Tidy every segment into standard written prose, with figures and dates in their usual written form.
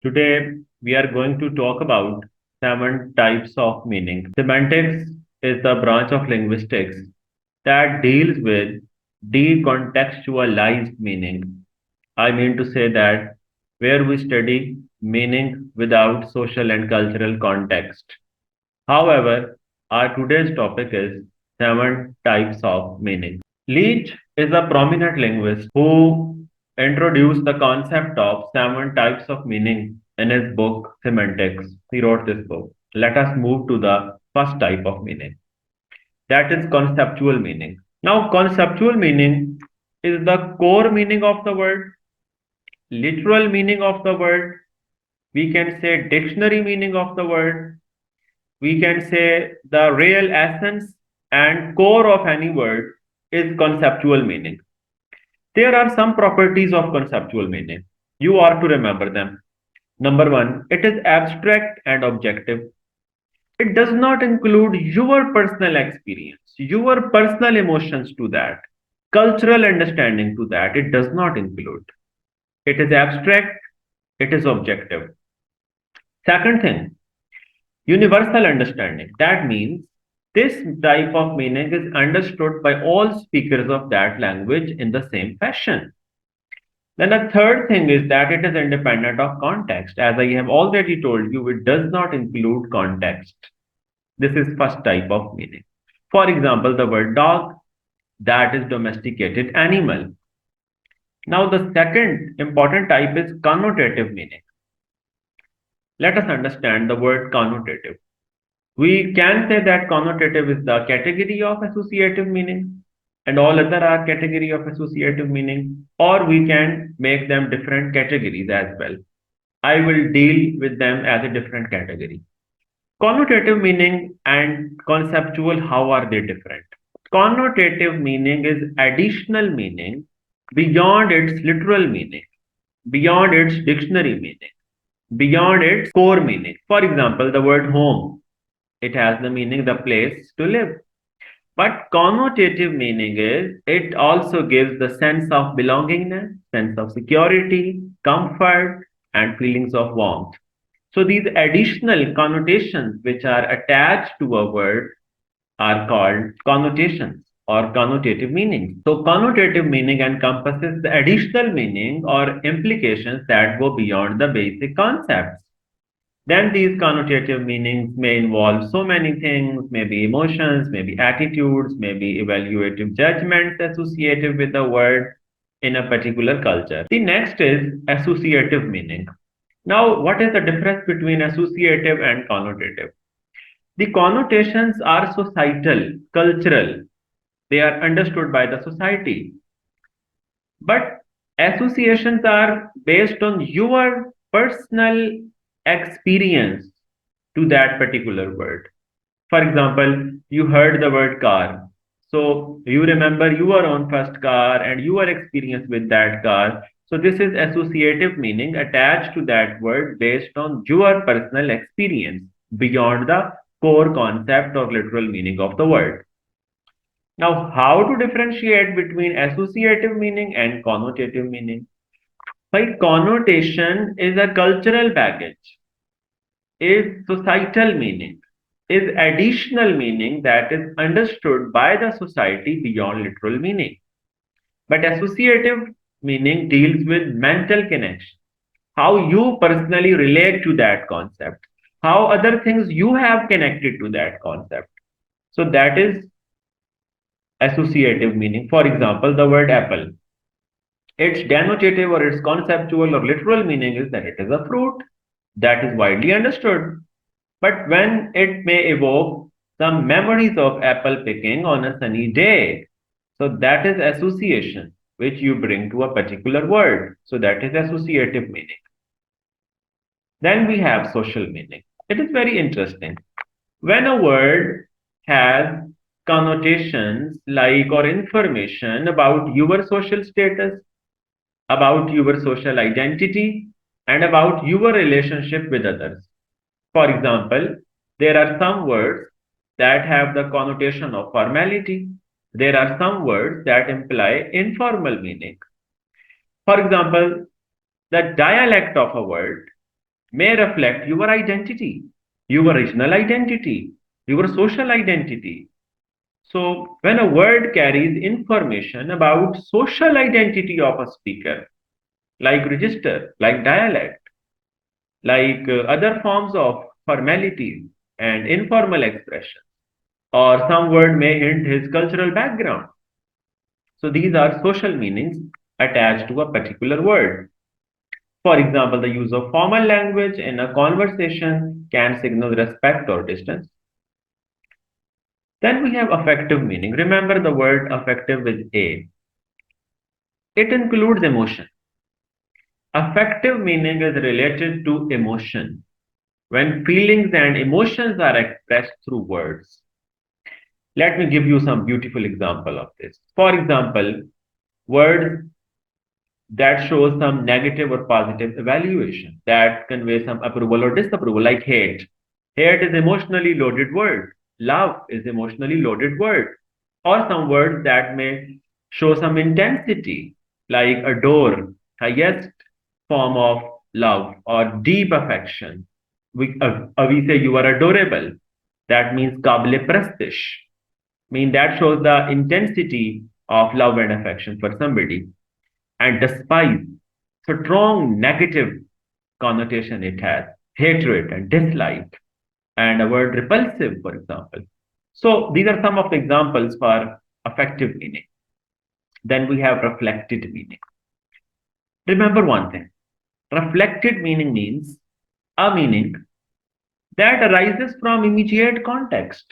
Today, we are going to talk about 7 types of meaning. Semantics is the branch of linguistics that deals with decontextualized meaning. I mean to say that where we study meaning without social and cultural context. However, our today's topic is 7 types of meaning. Leech is a prominent linguist who introduced the concept of 7 types of meaning in his book Semantics. He wrote this book. Let us move to the first type of meaning. That is conceptual meaning. Now, conceptual meaning is the core meaning of the word, literal meaning of the word. We can say dictionary meaning of the word. We can say the real essence and core of any word is conceptual meaning. There are some properties of conceptual meaning. You are to remember them. Number one, it is abstract and objective. It does not include your personal experience, your personal emotions to that, cultural understanding to that. It does not include. It is abstract, it is objective. Second thing, universal understanding. That means this type of meaning is understood by all speakers of that language in the same fashion. Then the third thing is that it is independent of context. As I have already told you, it does not include context. This is first type of meaning. For example, the word dog, that is domesticated animal. Now the second important type is connotative meaning. Let us understand the word connotative. We can say that connotative is the category of associative meaning and all other are category of associative meaning, or we can make them different categories as well. I will deal with them as a different category. Connotative meaning and conceptual, how are they different? Connotative meaning is additional meaning beyond its literal meaning, beyond its dictionary meaning, beyond its core meaning. For example, the word home, it has the meaning the place to live. But connotative meaning is it also gives the sense of belongingness, sense of security, comfort, and feelings of warmth. So these additional connotations which are attached to a word are called connotations or connotative meaning. So connotative meaning encompasses the additional meaning or implications that go beyond the basic concepts. Then these connotative meanings may involve so many things, maybe emotions, maybe attitudes, maybe evaluative judgments associated with the word in a particular culture. The next is associative meaning. Now, what is the difference between associative and connotative? The connotations are societal, cultural. They are understood by the society. But associations are based on your personal experience to that particular word. For example, you heard the word car. So you remember your own first car and your experience with that car. So this is associative meaning attached to that word based on your personal experience beyond the core concept or literal meaning of the word. Now, how to differentiate between associative meaning and connotative meaning? By connotation is a cultural baggage, is societal meaning, is additional meaning that is understood by the society beyond literal meaning. But associative meaning deals with mental connection, how you personally relate to that concept, how other things you have connected to that concept. So that is associative meaning. For example, the word apple. Its denotative or its conceptual or literal meaning is that it is a fruit that is widely understood. But when it may evoke some memories of apple picking on a sunny day, so that is association which you bring to a particular word. So that is associative meaning. Then we have social meaning. It is very interesting. When a word has connotations like or information about your social status, about your social identity, and about your relationship with others. For example, there are some words that have the connotation of formality. There are some words that imply informal meaning. For example, the dialect of a word may reflect your identity, your regional identity, your social identity. So, when a word carries information about social identity of a speaker, like register, like dialect, like other forms of formalities and informal expression, or some word may hint his cultural background. So, these are social meanings attached to a particular word. For example, the use of formal language in a conversation can signal respect or distance. Then we have affective meaning. Remember the word affective with A. It includes emotion. Affective meaning is related to emotion when feelings and emotions are expressed through words. Let me give you some beautiful example of this. For example, words that shows some negative or positive evaluation that convey some approval or disapproval, like hate. Hate is emotionally loaded word. Love is emotionally loaded word. Or some words that may show some intensity, like adore, highest form of love, or deep affection. We say you are adorable. That means kable prastish. Mean that shows the intensity of love and affection for somebody. And despise, strong negative connotation it has, hatred and dislike, and a word repulsive, for example. So these are some of the examples for affective meaning. Then we have reflected meaning. Remember one thing, reflected meaning means a meaning that arises from immediate context.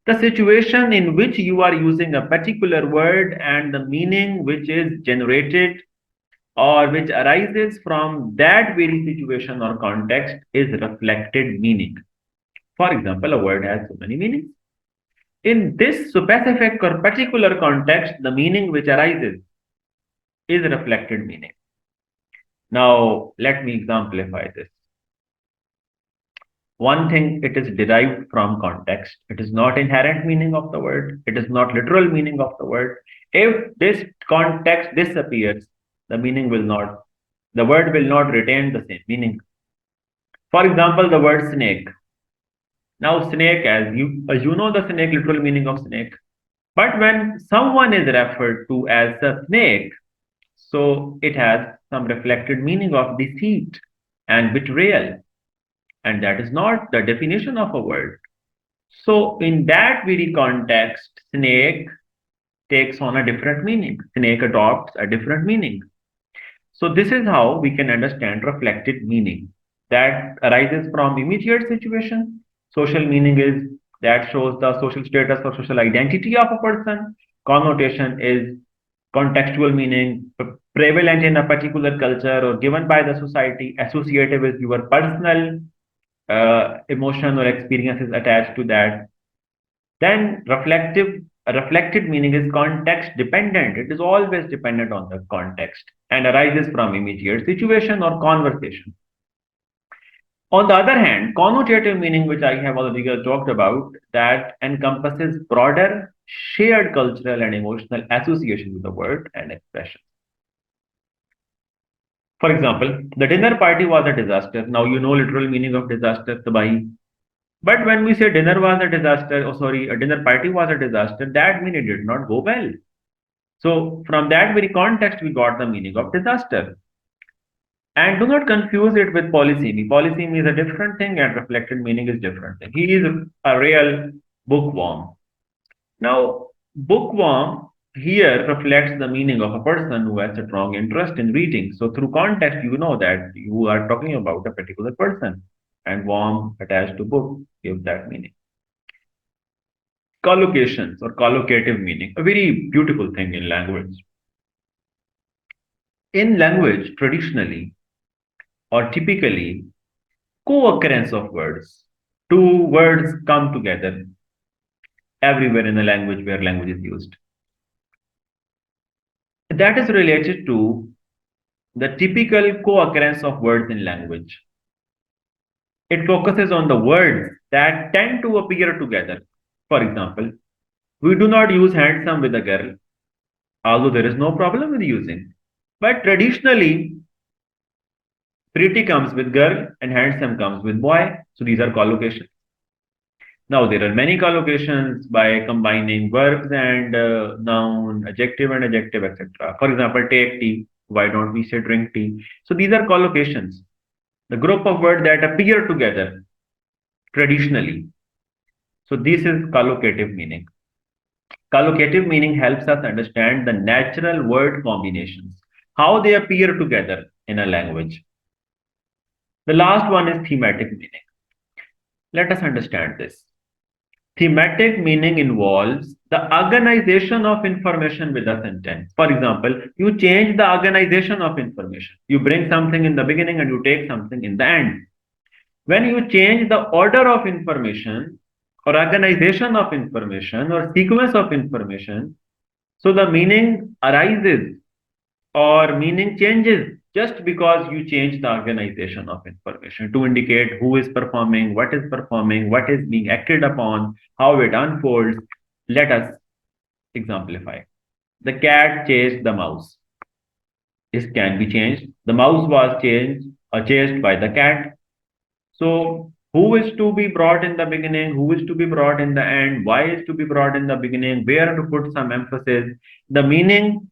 The situation in which you are using a particular word and the meaning which is generated or which arises from that very situation or context is reflected meaning. For example, a word has so many meanings. In this specific or particular context, the meaning which arises is reflected meaning. Now, let me exemplify this. One thing, it is derived from context. It is not inherent meaning of the word. It is not literal meaning of the word. If this context disappears, the meaning will not, the word will not retain the same meaning. For example, the word snake. Now, snake, as you know the snake, literal meaning of snake. But when someone is referred to as a snake, so it has some reflected meaning of deceit and betrayal. And that is not the definition of a word. So, in that very context, snake takes on a different meaning. Snake adopts a different meaning. So, this is how we can understand reflected meaning that arises from immediate situation. Social meaning is that shows the social status or social identity of a person. Connotation is contextual meaning prevalent in a particular culture or given by the society. Associative is your personal emotion or experiences attached to that. Then reflected meaning is context dependent. It is always dependent on the context and arises from immediate situation or conversation. On the other hand, connotative meaning, which I have already talked about, that encompasses broader shared cultural and emotional association with the word and expression. For example, the dinner party was a disaster. Now you know literal meaning of disaster, tabahi. But when we say dinner was a disaster, oh sorry, a dinner party was a disaster, that means it did not go well. So from that very context, we got the meaning of disaster. And do not confuse it with polysemy. Polysemy is a different thing and reflected meaning is different thing. He is a real bookworm. Now, bookworm here reflects the meaning of a person who has a strong interest in reading. So through context, you know that you are talking about a particular person and worm attached to book gives that meaning. Collocations or collocative meaning, a very beautiful thing in language. In language, traditionally or typically, co-occurrence of words. Two words come together everywhere in a language where language is used. That is related to the typical co-occurrence of words in language. It focuses on the words that tend to appear together. For example, we do not use handsome with a girl, although there is no problem with using. But traditionally, Pretty comes with girl and handsome comes with boy. So these are collocations. Now there are many collocations by combining verbs and noun, and adjective, etc. For example, take tea. Why don't we say drink tea? So these are collocations, the group of words that appear together traditionally. So this is collocative meaning. Collocative meaning helps us understand the natural word combinations, how they appear together in a language. The last one is thematic meaning. Let us understand this. Thematic meaning involves the organization of information with a sentence. For example, you change the organization of information. You bring something in the beginning and you take something in the end. When you change the order of information or organization of information or sequence of information, so the meaning arises or meaning changes just because you change the organization of information to indicate who is performing, what is being acted upon, how it unfolds. Let us exemplify. The cat chased the mouse. This can be changed. The mouse was changed or chased by the cat. So, who is to be brought in the beginning? Who is to be brought in the end? Why is to be brought in the beginning? Where to put some emphasis? The meaning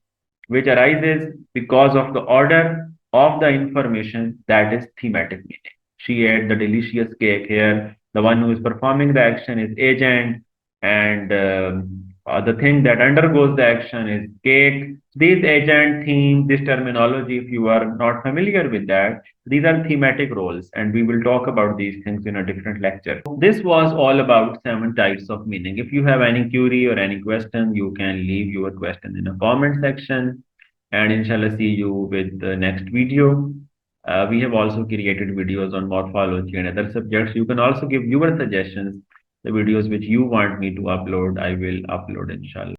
which arises because of the order of the information, that is thematic meaning. She ate the delicious cake here. The one who is performing the action is agent, and the thing that undergoes the action is cake. This agent theme, this terminology, if you are not familiar with that, these are thematic roles, and we will talk about these things in a different lecture. This was all about 7 types of meaning. If you have any query or any question, you can leave your question in a comment section, and inshallah see you with the next video. We have also created videos on morphology and other subjects. You can also give your suggestions, the videos which you want me to upload, I will upload inshallah.